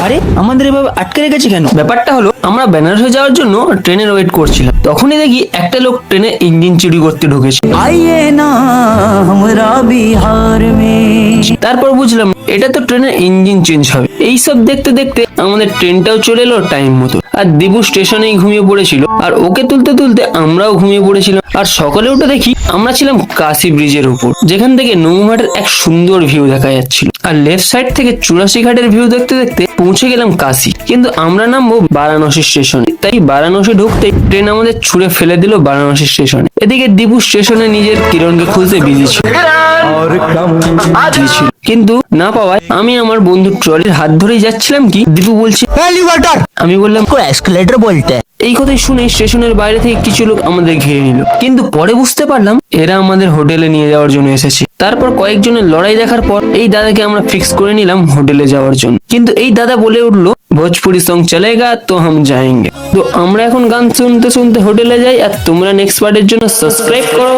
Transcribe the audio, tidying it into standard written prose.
আরে আমাদের এভাবে আটকে রেখেছে কেন? ব্যাপারটা হলো আমরা বেনারসে যাওয়ার জন্য ট্রেনের ওয়েট করছিলাম, তখনই দেখি একটা লোক ট্রেনে ইঞ্জিন চুরি করতে ঢুকেছে। आइए ना हमरा बिहार में। তারপর বুঝলাম এটা তো ট্রেনের ইঞ্জিন চেঞ্জ হবে। এইসব দেখতে দেখতে আমাদের ট্রেনটাও চলে এলো টাইম মতো, আর দিবু স্টেশনেই ঘুমিয়ে পড়েছিল, আর ওকে তুলতে তুলতে আমরাও ঘুমিয়ে পড়েছিলাম। আর সকালে উঠে দেখি আমরা ছিলাম কাশি ব্রিজের উপর, যেখান থেকে নৌঘাটের এক সুন্দর ভিউ দেখা যাচ্ছিল, আর লেফট সাইড থেকে চুরাশি ঘাটের ভিউ দেখতে দেখতে পৌঁছে গেলাম কাশি। কিন্তু আমরা নামবো বারাণসী স্টেশনে, তাই বারাণসী ঢুকতেই ট্রেন আমাদের ছুঁড়ে ফেলে দিল বারাণসী স্টেশনে। এদিকে দিবু স্টেশনে নিজের কিরণকে খুঁজতে বিজি ছিল, কিন্তু না পাওয়ায় আমি আমার বন্ধু ট্রলির হাত ধরেই যাচ্ছিলাম কি দীপু বলছে एलिवेटर আমি বললাম को एस्केलेटर बोलते हैं। এই কথাই শুনে স্টেশনের বাইরে থেকে কিছু লোক আমাদের ঘিরে নিল, কিন্তু পরে বুঝতে পারলাম এরা আমাদের হোটেলে নিয়ে যাওয়ার জন্য এসেছে। তারপর কয়েকজনের লড়াই দেখার পর এই দাদাকে আমরা ফিক্স করে নিলাম হোটেলে যাওয়ার জন্য, কিন্তু এই দাদা বলে উঠলো ভোজপুরি সং চলেগা তো হাম যায়েঙ্গে। তো আমরা এখন গান শুনতে শুনতে হোটেলে যাই, আর তোমরা নেক্সট পার্টের জন্য সাবস্ক্রাইব করো।